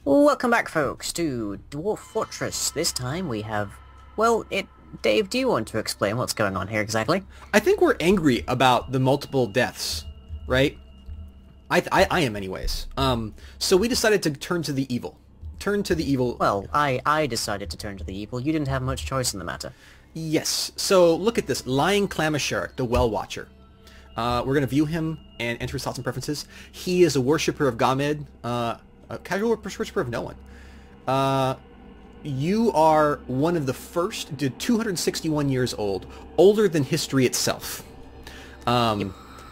Welcome back, folks, to Dwarf Fortress. This time we have, Dave, do you want to explain what's going on here exactly? I think we're angry about the multiple deaths, right? I am anyways. So we decided to turn to the evil. Turn to the evil. Well, I decided to turn to the evil. You didn't have much choice in the matter. Yes. So look at this. Lyinginbedmon, the Well Watcher. We're going to view him and enter his thoughts and preferences. He is a worshipper of Gamed, a casual worshipper of no one. You are one of the first, 261 years old, older than history itself. Yep.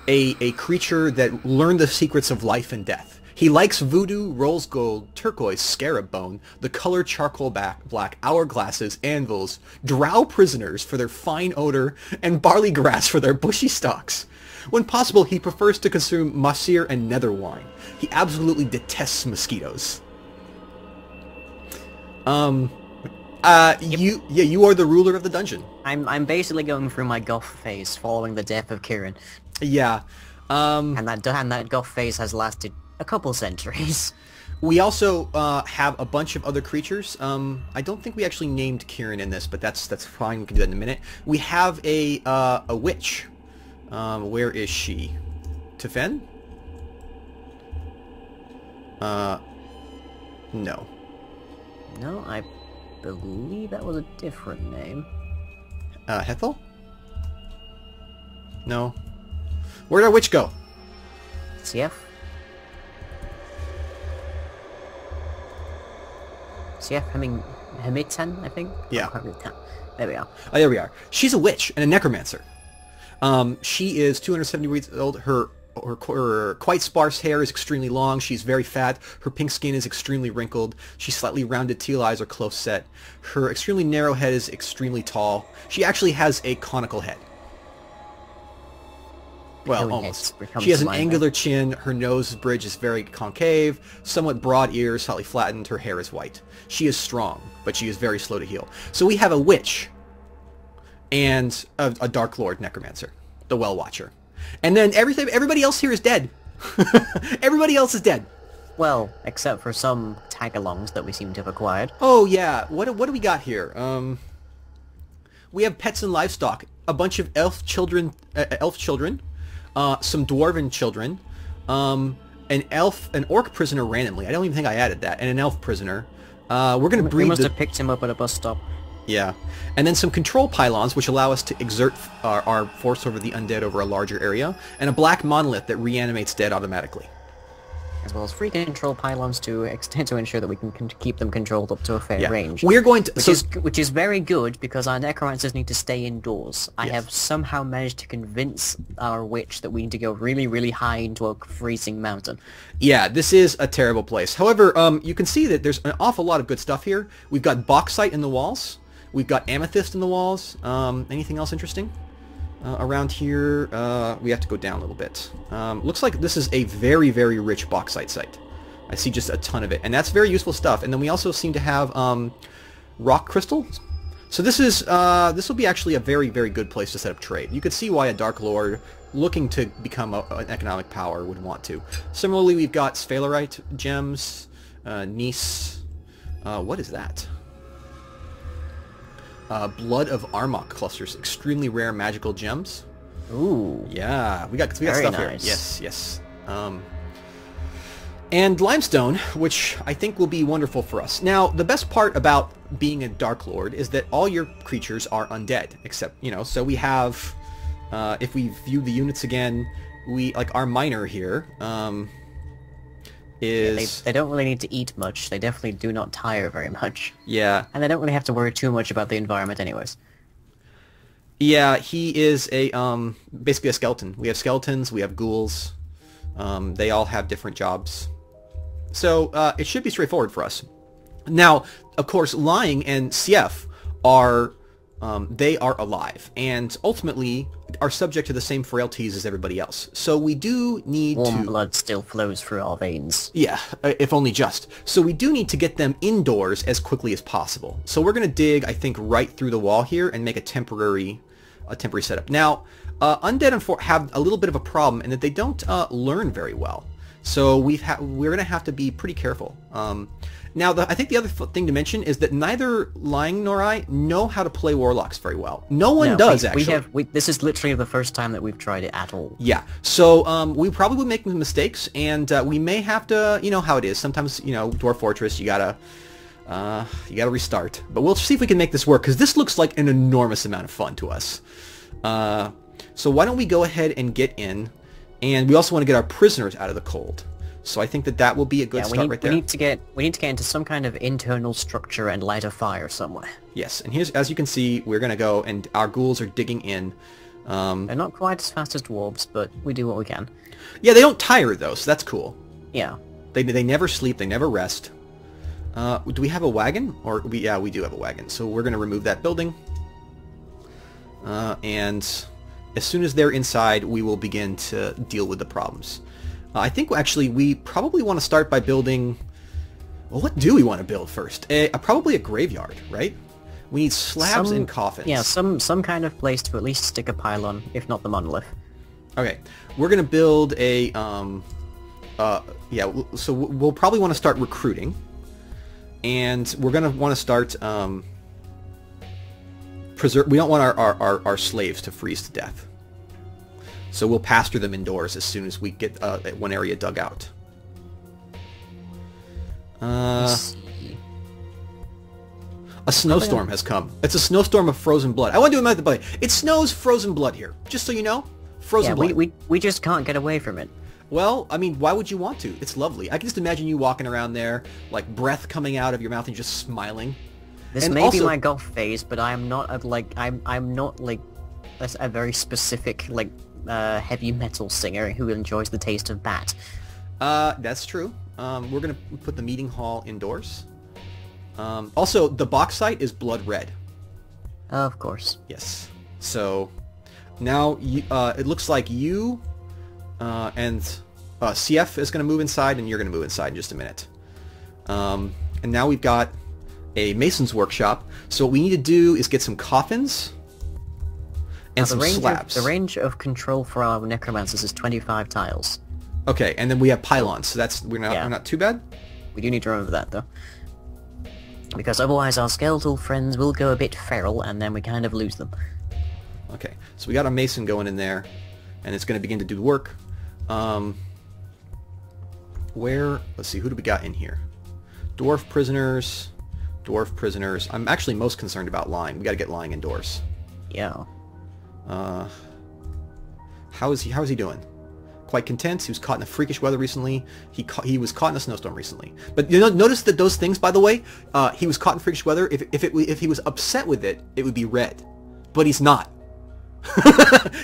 A creature that learned the secrets of life and death. He likes voodoo, rose gold, turquoise, scarab bone, the color charcoal black, hourglasses, anvils, drow prisoners for their fine odor, and barley grass for their bushy stalks. When possible, he prefers to consume masir and nether wine. He absolutely detests mosquitoes. Yep. You are the ruler of the dungeon. I'm basically going through my goth phase following the death of Kirin. Yeah. And that goth phase has lasted a couple centuries. We also have a bunch of other creatures. I don't think we actually named Kirin in this, but that's fine. We can do that in a minute. We have a witch. Where is she? Tifen? No. No, I believe that was a different name. Hethel? No. Where'd our witch go? CF? CF, Hemiten, I think? Yeah. There we are. Oh, there we are. She's a witch and a necromancer. She is 270 years old. Her quite sparse hair is extremely long. She's very fat. Her pink skin is extremely wrinkled. She's slightly rounded teal eyes are close set. Her extremely narrow head is extremely tall. She actually has a conical head. Well, almost. She has an angular chin. Her nose bridge is very concave, somewhat broad ears, slightly flattened. Her hair is white. She is strong, but she is very slow to heal. So we have a witch and a Dark Lord Necromancer, the Well Watcher. And then everybody else here is dead. Everybody else is dead. Well, except for some tag-alongs that we seem to have acquired. Oh yeah, what do we got here? We have pets and livestock, a bunch of elf children, some dwarven children, an orc prisoner randomly. I don't even think I added that, and an elf prisoner. We're gonna breed. We must have picked him up at a bus stop. Yeah, and then some control pylons, which allow us to exert our force over the undead over a larger area, and a black monolith that reanimates dead automatically. As well as free control pylons to ensure that we can keep them controlled up to a fair range. We're going to... Which is very good, because our necromancers need to stay indoors. I have somehow managed to convince our witch that we need to go really, really high into a freezing mountain. Yeah, this is a terrible place. However, you can see that there's an awful lot of good stuff here. We've got bauxite in the walls. We've got amethyst in the walls. Anything else interesting? Around here, we have to go down a little bit. Looks like this is a very, very rich bauxite site. I see just a ton of it, and that's very useful stuff. And then we also seem to have rock crystals. So this will be actually a very, very good place to set up trade. You could see why a Dark Lord looking to become an economic power would want to. Similarly, we've got sphalerite gems, gneiss. What is that? Blood of Armok clusters, extremely rare magical gems. Ooh. Yeah, we got very stuff nice. here. Yes. And limestone, which I think will be wonderful for us. Now, the best part about being a Dark Lord is that all your creatures are undead, except, so we have, if we view the units again, like our miner here, they don't really need to eat much. They definitely do not tire very much. Yeah. And they don't really have to worry too much about the environment anyways. Yeah, he is basically a skeleton. We have skeletons, we have ghouls. They all have different jobs. So, it should be straightforward for us. Now, of course, Lying and CF are, they are alive, and ultimately are subject to the same frailties as everybody else. So we do need Warm blood still flows through our veins. Yeah, if only just. So we do need to get them indoors as quickly as possible. So we're going to dig, I think, right through the wall here and make a temporary setup. Now, undead have a little bit of a problem in that they don't learn very well. So we're going to have to be pretty careful. Now, I think the other thing to mention is that neither Lying nor I know how to play warlocks very well. No one does, actually. This is literally the first time that we've tried it at all. Yeah, so we probably will make mistakes, and we may have to, you know how it is. Sometimes, you know, Dwarf Fortress, you gotta restart. But we'll see if we can make this work, because this looks like an enormous amount of fun to us. So why don't we go ahead and get in, and we also want to get our prisoners out of the cold. So I think that will be a good start right there. We need to get into some kind of internal structure and light a fire somewhere. Yes, and here's, as you can see, we're gonna go, and our ghouls are digging in. They're not quite as fast as dwarves, but we do what we can. Yeah, they don't tire though, so that's cool. Yeah. They never sleep, they never rest. Do we have a wagon? Yeah, we do have a wagon. So we're gonna remove that building. And as soon as they're inside, we will begin to deal with the problems. I think actually we probably want to start by building... Well, what do we want to build first? Probably a graveyard, right? We need slabs and coffins. Yeah, some kind of place to at least stick a pylon, if not the monolith. Okay, we're going to build a... yeah, so we'll probably want to start recruiting. And we're going to want to start... we don't want our slaves to freeze to death. So we'll pasture them indoors as soon as we get one area dug out. A snowstorm has come. It's a snowstorm of frozen blood. I want to do a method. It snows frozen blood here. Just so you know, frozen blood. We just can't get away from it. Well, I mean, why would you want to? It's lovely. I can just imagine you walking around there, like breath coming out of your mouth and just smiling. This may be my golf phase, but I'm not I'm not like a very specific like heavy metal singer who enjoys the taste of bat. That's true. We're gonna put the meeting hall indoors. Also, the bauxite is blood red. Of course. Yes. So now it looks like you and CF is gonna move inside, and you're gonna move inside in just a minute. And now we've got a mason's workshop. So what we need to do is get some coffins and some slabs. The range of control for our necromancers is 25 tiles. Okay, and then we have pylons, so we're not too bad. We do need to remember that though, because otherwise our skeletal friends will go a bit feral, and then we kind of lose them. Okay, so we got a mason going in there, and it's going to begin to do work. Let's see, who do we got in here? Dwarf prisoners. I'm actually most concerned about Lying. We got to get Lying indoors. Yeah. How is he doing? Quite content. He was caught in a freakish weather recently. He was caught in a snowstorm recently. But you know, notice that those things, by the way, he was caught in freakish weather. If he was upset with it, it would be red. But he's not.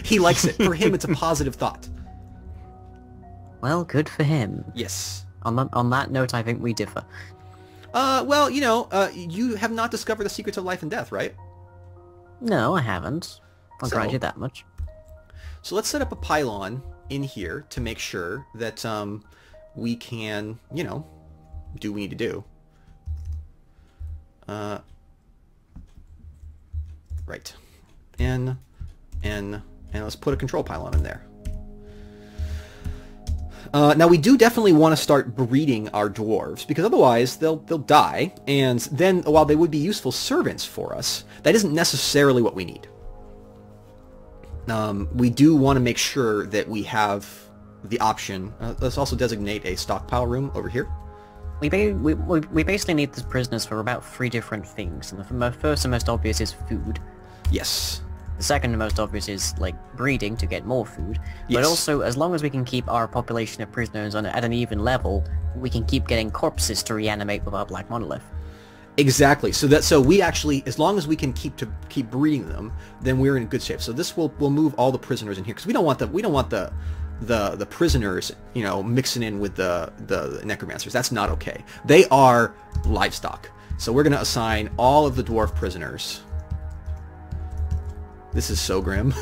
He likes it. For him, it's a positive thought. Well, good for him. Yes. On that note, I think we differ. Well, you know, you have not discovered the secrets of life and death, right? No, I haven't. I'll grant you that much. So let's set up a pylon in here to make sure that we can, you know, do what we need to do. Right. And let's put a control pylon in there. Now we do definitely want to start breeding our dwarves, because otherwise they'll die, and then while they would be useful servants for us, that isn't necessarily what we need. We do want to make sure that we have the option. Let's also designate a stockpile room over here. We basically need the prisoners for about 3 different things, and the first and most obvious is food. Yes. The second and most obvious is, like, breeding to get more food. Yes. But also, as long as we can keep our population of prisoners at an even level, we can keep getting corpses to reanimate with our Black Monolith. Exactly. So we actually, as long as we can keep breeding them, then we're in good shape. So this will move all the prisoners in here, because we don't want the prisoners, you know, mixing in with the necromancers. That's not okay. They are livestock. So we're going to assign all of the dwarf prisoners. This is so grim.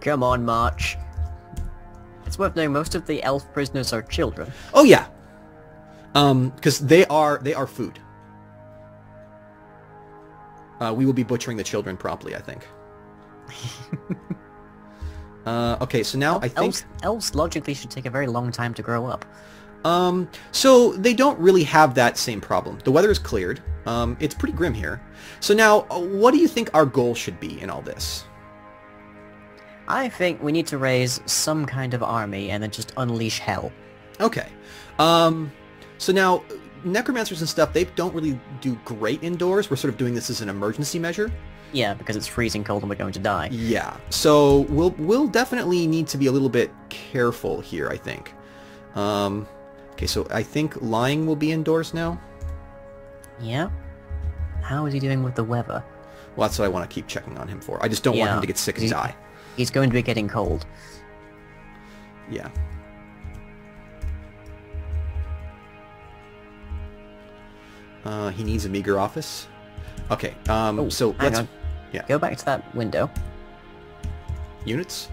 Come on, March. It's worth knowing most of the elf prisoners are children. Oh yeah. Because they are food. We will be butchering the children promptly, I think. Okay, so now I think... Elves logically should take a very long time to grow up. So they don't really have that same problem. The weather is cleared. It's pretty grim here. So now, what do you think our goal should be in all this? I think we need to raise some kind of army and then just unleash hell. Okay. So now, necromancers and stuff, they don't really do great indoors. We're sort of doing this as an emergency measure. Yeah, because it's freezing cold and we're going to die. Yeah. So we'll definitely need to be a little bit careful here, I think. Okay, so I think Lying will be indoors now. Yeah. How is he doing with the weather? Well, that's what I want to keep checking on him for. I just don't want him to get sick and die. He's going to be getting cold. Yeah. He needs a meager office. Okay, so let's... Yeah. Go back to that window. Units?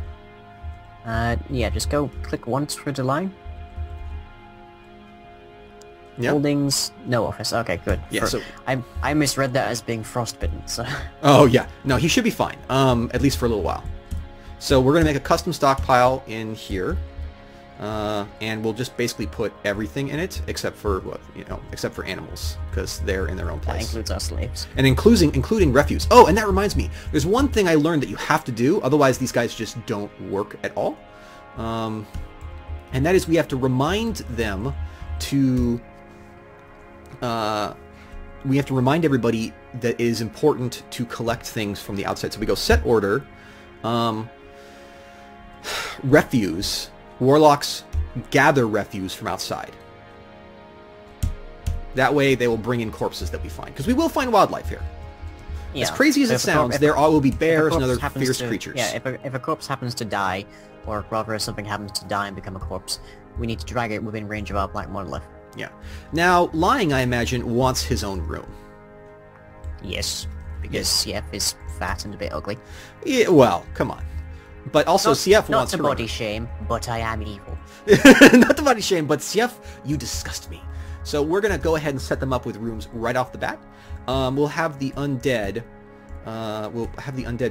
Yeah, just go click once for the line. Yep. Holdings, no office. Okay, good. Yeah, so... I misread that as being frostbitten, so... Oh, yeah. No, he should be fine. At least for a little while. So we're going to make a custom stockpile in here. And we'll just basically put everything in it except for, except for animals, because they're in their own place. That includes our slaves. And including refuse. Oh, and that reminds me. There's one thing I learned that you have to do, otherwise these guys just don't work at all. And that is we have to remind them to... we have to remind everybody that it is important to collect things from the outside. So we go set order, refuse. Warlocks gather refuse from outside. That way they will bring in corpses that we find. Because we will find wildlife here. Yeah. As crazy as it sounds, there will be bears and other fierce creatures. Yeah, if a corpse happens to die, or rather if something happens to die and become a corpse, we need to drag it within range of our black monolith. Yeah. Now, Lying, I imagine, wants his own room. Yes. Because CF is fat and a bit ugly. Yeah, well, come on. But also, CF wants not to body shame, but I am evil. Not to body shame, but CF, you disgust me. So we're going to go ahead and set them up with rooms right off the bat. We'll have the undead.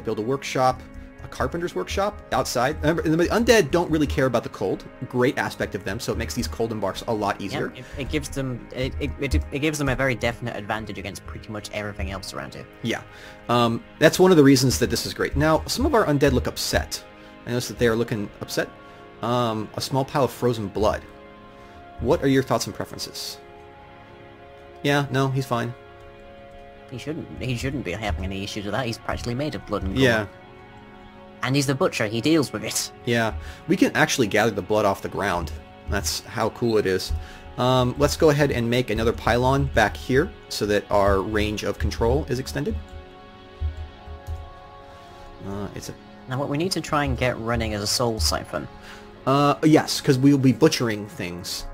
Build a workshop, a carpenter's workshop outside. Remember, the undead don't really care about the cold. Great aspect of them, so it makes these cold embarks a lot easier. Yeah, it gives them it gives them a very definite advantage against pretty much everything else around here. Yeah, that's one of the reasons that this is great. Now, some of our undead look upset. I notice that they are looking upset. A small pile of frozen blood. What are your thoughts and preferences? Yeah, no, he's fine. He shouldn't be having any issues with that. He's practically made of blood and gore. Yeah. And he's the butcher. He deals with it. Yeah. We can actually gather the blood off the ground. That's how cool it is. Let's go ahead and make another pylon back here so that our range of control is extended. Now what we need to try and get running is a soul siphon. Yes, because we will be butchering things.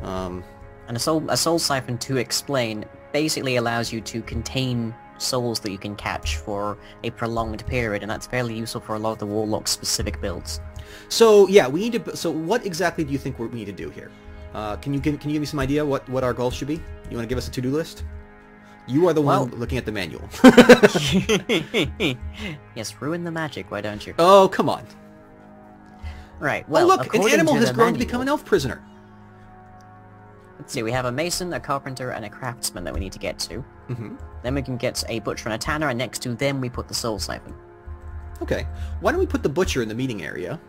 And a soul siphon, to explain, basically allows you to contain souls that you can catch for a prolonged period, and that's fairly useful for a lot of the warlock specific builds. So yeah, we need to. So what exactly do you think we need to do here? Can you give me some idea what our goals should be? You want to give us a to-do list? You are the one looking at the manual. Yes, ruin the magic, why don't you? Oh, come on. Right, well, oh look, an animal has grown to become an elf prisoner. Let's see, we have a mason, a carpenter, and a craftsman that we need to get to. Mm-hmm. Then we can get a butcher and a tanner, and next to them we put the soul siphon. Okay. Why don't we put the butcher in the meeting area?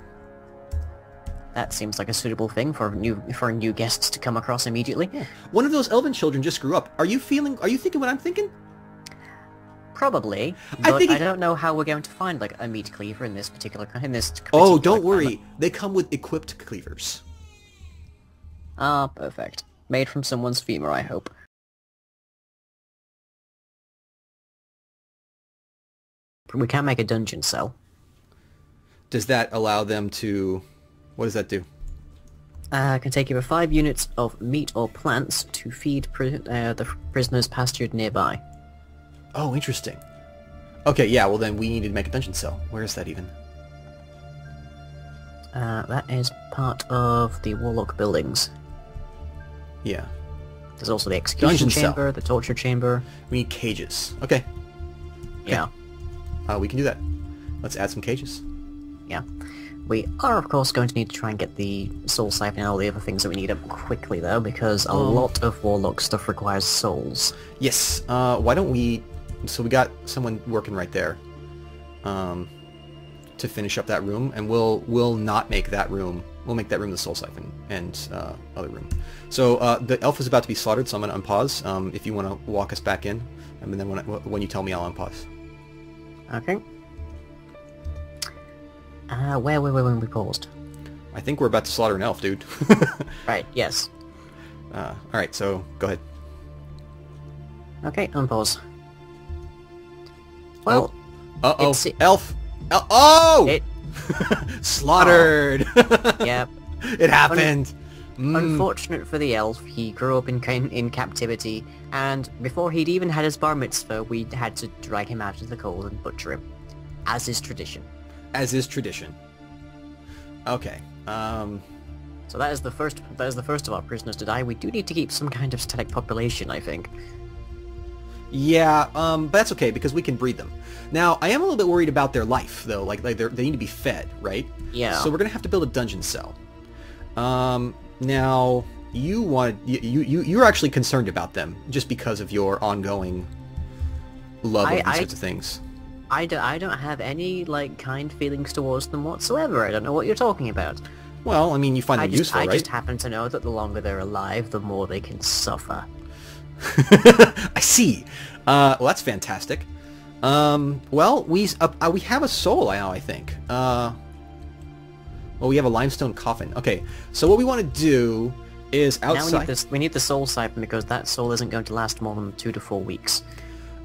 That seems like a suitable thing for new guests to come across immediately. Yeah. One of those elven children just grew up. Are you thinking what I'm thinking? Probably, but I don't know how we're going to find like a meat cleaver in this particular Oh, don't worry. They come with equipped cleavers. Ah, perfect. Made from someone's femur, I hope. We can make a dungeon cell. Does that allow them to... What does that do? Can take either 5 units of meat or plants to feed the prisoners pastured nearby. Oh, interesting. Okay, yeah, well then we need to make a dungeon cell. Where is that even? That is part of the warlock buildings. Yeah. There's also the execution chamber, the torture chamber. We need cages. Okay. Yeah. We can do that. Let's add some cages. Yeah. We are, of course, going to need to try and get the soul siphon and all the other things that we need up quickly, though, because a lot of warlock stuff requires souls. Yes. Why don't we... So we got someone working right there to finish up that room, and we'll not make that room... We'll make that room the soul siphon and other room. So the elf is about to be slaughtered, so I'm going to unpause. If you want to walk us back in, and then when you tell me, I'll unpause. Okay. Where were we when we paused? I think we're about to slaughter an elf, dude. Right, yes. Alright, so go ahead. Okay, unpause. Well... Uh-oh. Elf! Oh! It... Slaughtered! Oh. Yep. It happened! Unfortunate for the elf, he grew up in captivity, and before he'd even had his bar mitzvah, we had to drag him out into the cold and butcher him. As is tradition. As is tradition. Okay. So that is the first of our prisoners to die. We do need to keep some kind of static population, I think. Yeah, but that's okay, because we can breed them. Now, I am a little bit worried about their life, though. Like they need to be fed, right? Yeah. So we're gonna have to build a dungeon cell. Now, you're actually concerned about them, just because of your ongoing love of these sorts of things. I don't have any, like, kind feelings towards them whatsoever. I don't know what you're talking about. Well, I mean, you find them useful, right? I just happen to know that the longer they're alive, the more they can suffer. I see. Well, that's fantastic. Well, we have a soul now, I think. Well, we have a limestone coffin. Okay, so what we want to do is outside... Now we need the soul siphon, because that soul isn't going to last more than 2 to 4 weeks.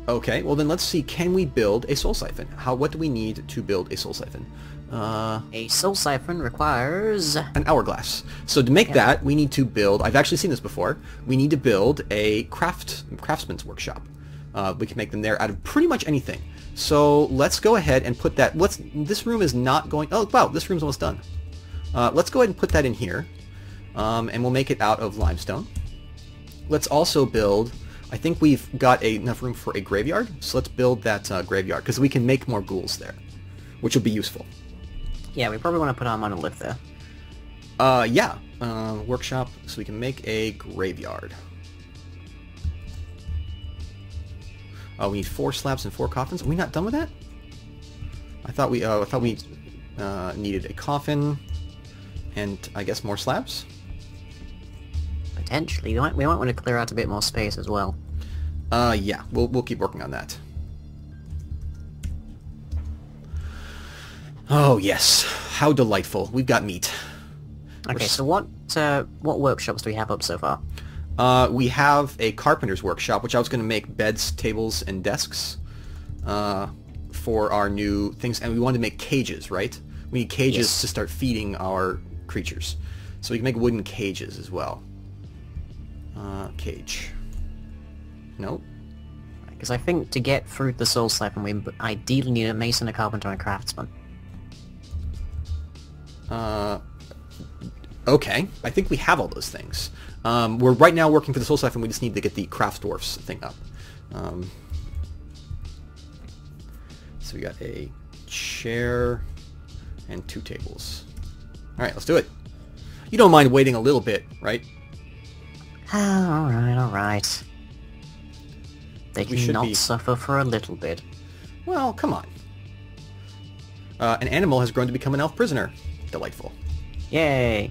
Okay, well then let's see, can we build a soul siphon? What do we need to build a soul siphon? A soul siphon requires... an hourglass. So to make that, we need to build... I've actually seen this before. We need to build a craftsman's workshop. We can make them there out of pretty much anything. So let's go ahead and put that... This room is not going... Oh, wow, this room's almost done. Let's go ahead and put that in here. And we'll make it out of limestone. Let's also build... I think we've got enough room for a graveyard, so let's build that graveyard, because we can make more ghouls there, which will be useful. Yeah, we probably want to put our monolith there. Yeah. Workshop, so we can make a graveyard. We need 4 slabs and 4 coffins. Are we not done with that? I thought we needed a coffin, and I guess more slabs? Potentially. We might want to clear out a bit more space as well. Yeah, we'll keep working on that. Oh yes, how delightful. We've got meat. Okay, so what workshops do we have up so far? We have a carpenter's workshop, which I was going to make beds, tables, and desks for our new things, and we wanted to make cages, right? We need cages to start feeding our creatures. So we can make wooden cages as well. Cage. Nope. Because I think to get through the soul siphon, we ideally need a mason, a carpenter, and a craftsman. Okay. I think we have all those things. We're right now working for the soul siphon. We just need to get the craft dwarfs thing up. So we got a chair and 2 tables. All right, let's do it. You don't mind waiting a little bit, right? Alright. They can not suffer for a little bit. Well, come on. An animal has grown to become an elf prisoner. Delightful. Yay!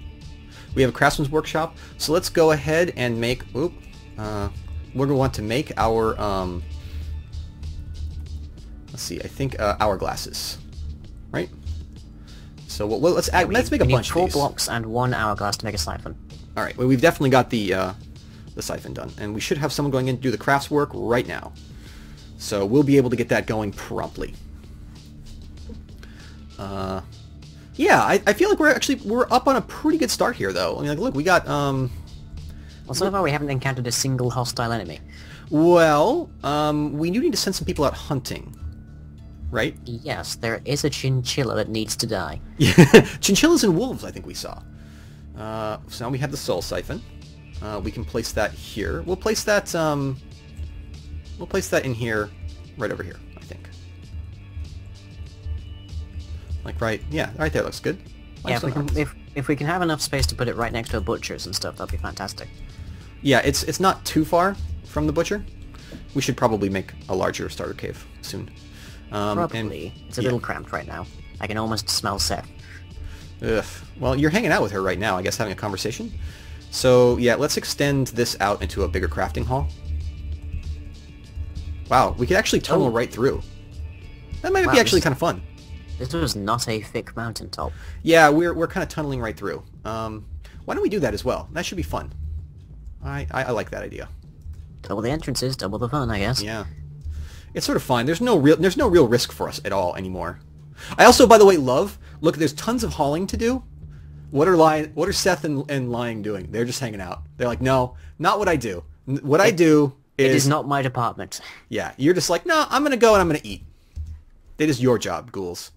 We have a craftsman's workshop, so let's go ahead and make... we're going to want to make our... let's see, I think hourglasses. Right? So let's make a bunch of these. We need 4 blocks and 1 hourglass to make a siphon. Alright, well we've definitely got the siphon done. And we should have someone going in to do the crafts work right now. So we'll be able to get that going promptly. Yeah, I feel like we're up on a pretty good start here, though. I mean, like, look, we got, Well, so far we haven't encountered a single hostile enemy. Well, we do need to send some people out hunting. Right? Yes, there is a chinchilla that needs to die. Yeah, chinchillas and wolves, I think we saw. So now we have the soul siphon. We can place that here. We'll place that in here, right over here, I think. Like right there looks good. Yeah, if we can have enough space to put it right next to a butcher's and stuff, that'd be fantastic. Yeah, it's not too far from the butcher. We should probably make a larger starter cave soon. Probably. It's a little cramped right now. I can almost smell Seth. Ugh. Well, you're hanging out with her right now, I guess, having a conversation. So, yeah, let's extend this out into a bigger crafting hall. Wow, we could actually tunnel right through. That might be actually kind of fun. This was not a thick mountaintop. Yeah, we're kind of tunneling right through. Why don't we do that as well? That should be fun. I like that idea. Double the entrances, double the fun, I guess. Yeah. It's sort of fine. There's no real risk for us at all anymore. I also, by the way, look, there's tons of hauling to do. What are Seth and Lying doing? They're just hanging out. They're like, no, not what I do. What I do is... It is not my department. Yeah, you're just like, no, I'm going to go and I'm going to eat. It is your job, ghouls.